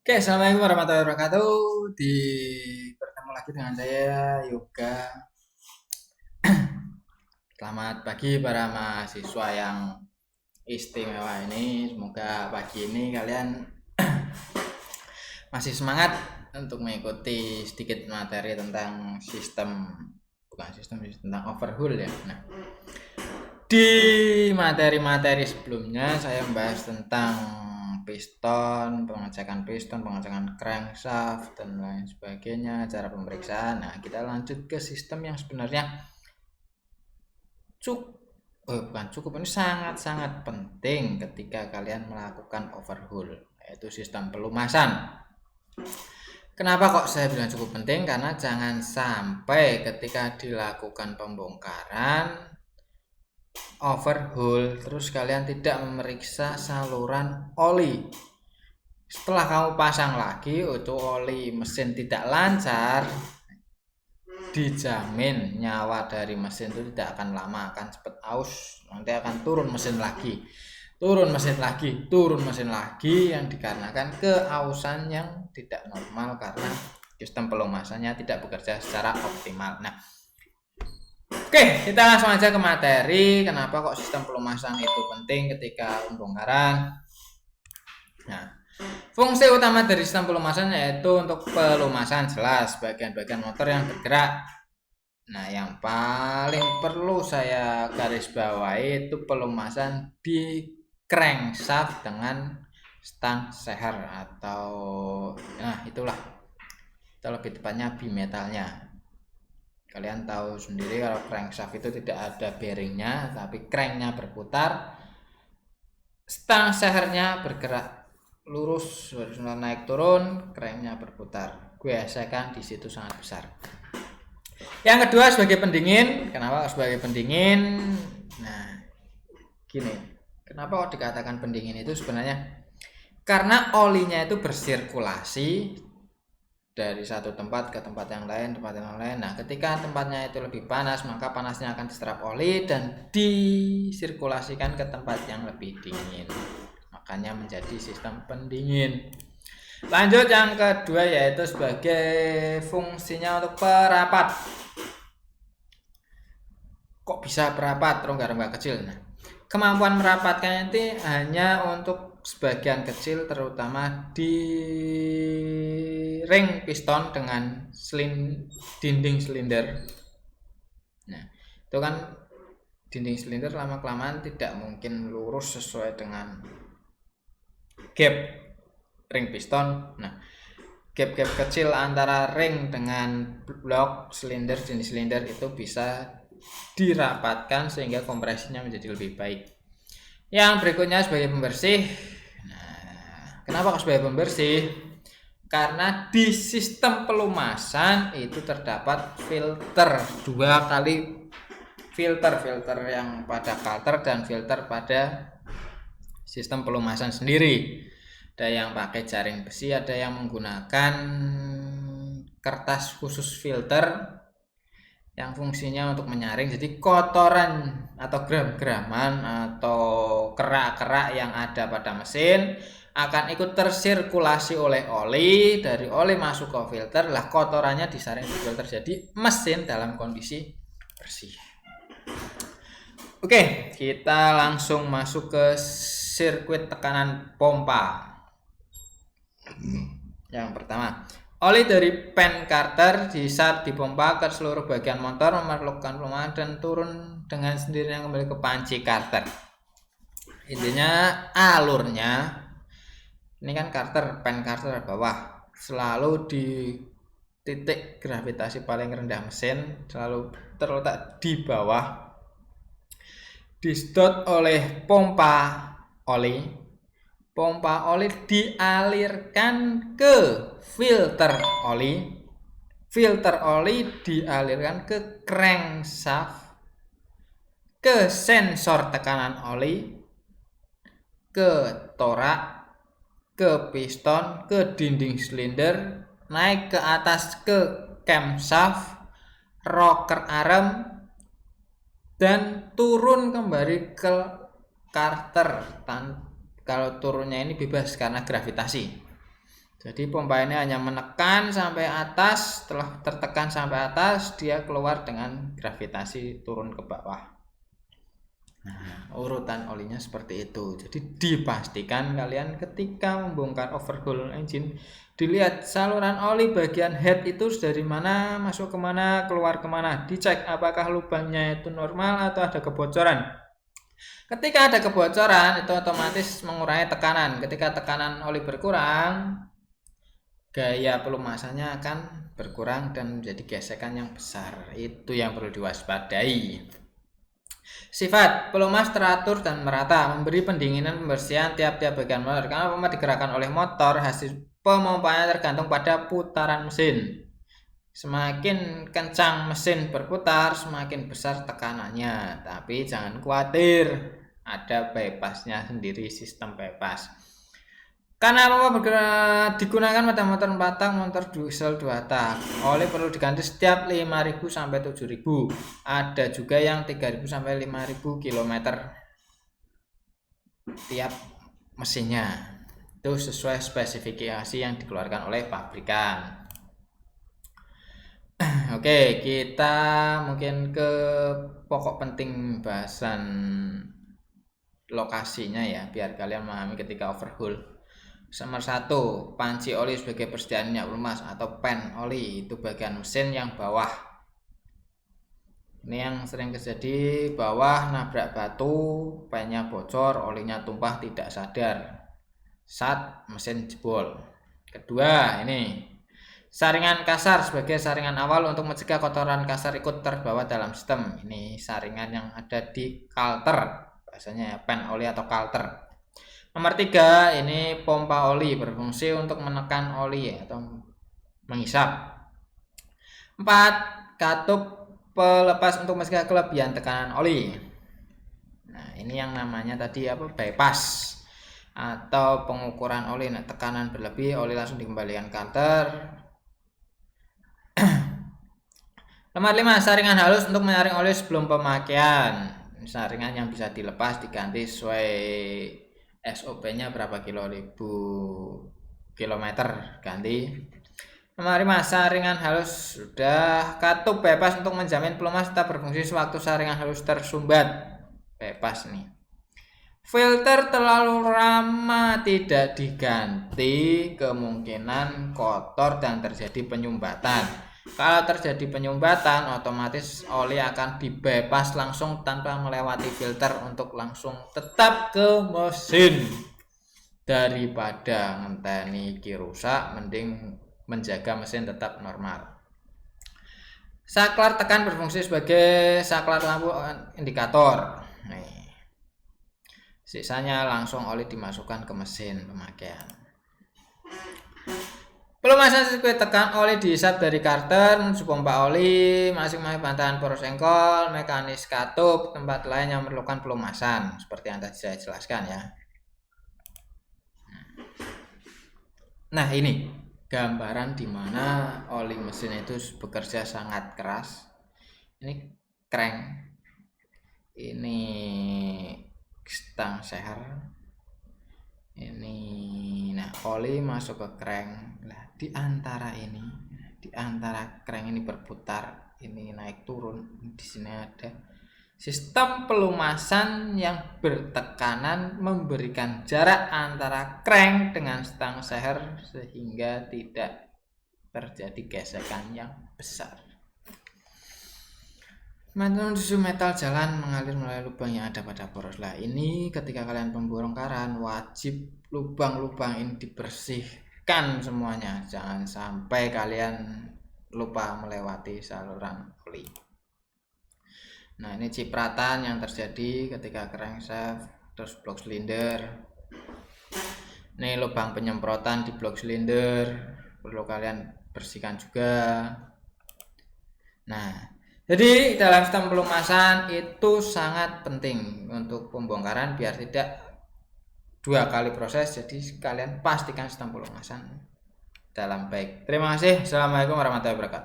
Oke, assalamualaikum warahmatullahi wabarakatuh. Bertemu lagi dengan saya Yoga. Selamat pagi para mahasiswa yang istimewa ini. Semoga pagi ini kalian masih semangat untuk mengikuti sedikit materi tentang tentang overhaul ya. Nah, di materi-materi sebelumnya saya membahas tentang pengecekan crankshaft dan lain sebagainya, cara pemeriksaan. Nah, kita lanjut ke sistem yang sebenarnya bukan cukup, ini sangat-sangat penting ketika kalian melakukan overhaul, yaitu sistem pelumasan. Kenapa kok saya bilang cukup penting? Karena jangan sampai ketika dilakukan pembongkaran overhaul terus kalian tidak memeriksa saluran oli. Setelah kamu pasang lagi itu oli mesin tidak lancar, dijamin nyawa dari mesin itu tidak akan lama, akan cepat aus, nanti akan turun mesin lagi yang dikarenakan keausan yang tidak normal karena sistem pelumasannya tidak bekerja secara optimal. Nah, oke, kita langsung aja ke materi. Kenapa kok sistem pelumasan itu penting ketika pembongkaran? Nah, fungsi utama dari sistem pelumasan yaitu untuk pelumasan jelas bagian-bagian motor yang bergerak. Nah, yang paling perlu saya garis bawahi itu pelumasan di crankshaft dengan stang seher atau itulah. Itu lebih tepatnya bimetalnya. Kalian tahu sendiri kalau crankshaft itu tidak ada bearingnya, tapi cranknya berputar, stang sehernya bergerak lurus naik turun, cranknya berputar. Gesekan di situ sangat besar. Yang kedua sebagai pendingin. Kenapa sebagai pendingin? Nah, gini. Kenapa kok dikatakan pendingin itu sebenarnya? Karena olinya itu bersirkulasi dari satu tempat ke tempat yang lain. Nah, ketika tempatnya itu lebih panas, maka panasnya akan diserap oli dan disirkulasikan ke tempat yang lebih dingin. Makanya menjadi sistem pendingin. Lanjut yang kedua yaitu sebagai fungsinya untuk perapat. Kok bisa perapat rongga-rongga kecil? Nah, kemampuan merapatkan itu hanya untuk sebagian kecil, terutama di ring piston dengan dinding silinder. Nah, itu kan dinding silinder lama-kelamaan tidak mungkin lurus sesuai dengan gap ring piston. Nah, gap-gap kecil antara ring dengan blok silinder, dinding silinder itu bisa dirapatkan sehingga kompresinya menjadi lebih baik. Yang berikutnya sebagai pembersih. Nah, kenapa sebagai pembersih? Karena di sistem pelumasan itu terdapat filter, 2 kali filter yang pada kalter dan filter pada sistem pelumasan sendiri. Ada yang pakai jaring besi, ada yang menggunakan kertas khusus filter yang fungsinya untuk menyaring. Jadi kotoran atau gram-graman atau kerak-kerak yang ada pada mesin akan ikut tersirkulasi oleh oli, dari oli masuk ke filter, lah kotorannya disaring di filter, jadi mesin dalam kondisi bersih. Oke, kita langsung masuk ke sirkuit tekanan pompa. Yang pertama, oli dari pen Carter saat dipompa ke seluruh bagian motor memerlukan pelumasan dan turun dengan sendirinya kembali ke panci Carter. Intinya alurnya, ini kan pen Carter bawah, selalu di titik gravitasi paling rendah mesin, selalu terletak di bawah, disedot oleh pompa oli. Pompa oli dialirkan ke filter oli. Filter oli dialirkan ke crankshaft, ke sensor tekanan oli, ke torak, ke piston, ke dinding silinder, naik ke atas ke camshaft, rocker arm, dan turun kembali ke Carter. Kalau turunnya ini bebas karena gravitasi. Jadi pompa ini hanya menekan sampai atas, setelah tertekan sampai atas dia keluar dengan gravitasi turun ke bawah. Nah, urutan olinya seperti itu. Jadi dipastikan kalian ketika membongkar overhaul engine, dilihat saluran oli bagian head itu dari mana, masuk kemana, keluar kemana. Dicek apakah lubangnya itu normal atau ada kebocoran. Ketika ada kebocoran itu otomatis mengurangi tekanan. Ketika tekanan oli berkurang, gaya pelumasannya akan berkurang dan menjadi gesekan yang besar. Itu yang perlu diwaspadai. Sifat pelumas teratur dan merata, memberi pendinginan pembersihan tiap-tiap bagian motor. Karena pompa digerakkan oleh motor, hasil pemompanya tergantung pada putaran mesin. Semakin kencang mesin berputar, semakin besar tekanannya. Tapi jangan khawatir, ada bypassnya sendiri, sistem bypass. Karena pompa digunakan pada motor 4 tak, motor diesel 2 tak. Oli perlu diganti setiap 5.000 sampai 7.000. Ada juga yang 3.000 sampai 5.000 km tiap mesinnya. Itu sesuai spesifikasi yang dikeluarkan oleh pabrikan. Oke, kita mungkin ke pokok penting bahasan lokasinya ya, biar kalian memahami ketika overhaul. Nomor 1, panci oli sebagai persediaan minyak pelumas atau pen oli, itu bagian mesin yang bawah. Ini yang sering terjadi, bawah nabrak batu, pennya bocor, olinya tumpah tidak sadar saat mesin jebol. Kedua, ini saringan kasar sebagai saringan awal untuk mencegah kotoran kasar ikut terbawa dalam sistem. Ini saringan yang ada di kalter, bahasanya pen oli atau kalter. Nomor 3, ini pompa oli berfungsi untuk menekan oli atau menghisap. 4, katup pelepas untuk mencegah kelebihan tekanan oli. Nah, ini yang namanya tadi apa? Bypass atau pengukuran oli. Nah, tekanan berlebih, oli langsung dikembalikan kalter. Nomor 5, saringan halus untuk menyaring oli sebelum pemakaian. Saringan yang bisa dilepas diganti sesuai SOP-nya berapa kilometer ganti. Nomor 5, saringan halus sudah. Katup bebas untuk menjamin pelumas tetap berfungsi sewaktu saringan halus tersumbat. Bebas nih. Filter terlalu lama tidak diganti, kemungkinan kotor dan terjadi penyumbatan. Kalau terjadi penyumbatan, otomatis oli akan dibypass langsung tanpa melewati filter untuk langsung tetap ke mesin. Daripada ngenteni iki rusak, mending menjaga mesin tetap normal. Saklar tekan berfungsi sebagai saklar lampu indikator. Nih. Sisanya langsung oli dimasukkan ke mesin pemakaian. Pelumasan sirkuit tekan oli dihisap dari karter menuju pompa oli, masing-masing bantahan poros engkol, mekanis katup, tempat lain yang memerlukan pelumasan seperti yang tadi saya jelaskan ya. Nah, ini gambaran di mana oli mesin itu bekerja sangat keras. Ini crank, ini stang seher, ini nah oli masuk ke crank. Nah, di antara crank ini berputar, ini naik turun, di sini ada sistem pelumasan yang bertekanan memberikan jarak antara crank dengan stang seher sehingga tidak terjadi gesekan yang besar. Menuju metal jalan mengalir melalui lubang yang ada pada poros. Lah, ini ketika kalian pembongkaran wajib lubang-lubang ini dibersihkan semuanya. Jangan sampai kalian lupa melewati saluran oli. Nah, ini cipratan yang terjadi ketika crankshaft, terus blok silinder. Ini lubang penyemprotan di blok silinder, perlu kalian bersihkan juga. Nah, jadi dalam sistem pelumasan itu sangat penting untuk pembongkaran biar tidak 2 kali proses. Jadi kalian pastikan sistem pelumasan dalam baik. Terima kasih. Assalamualaikum warahmatullahi wabarakatuh.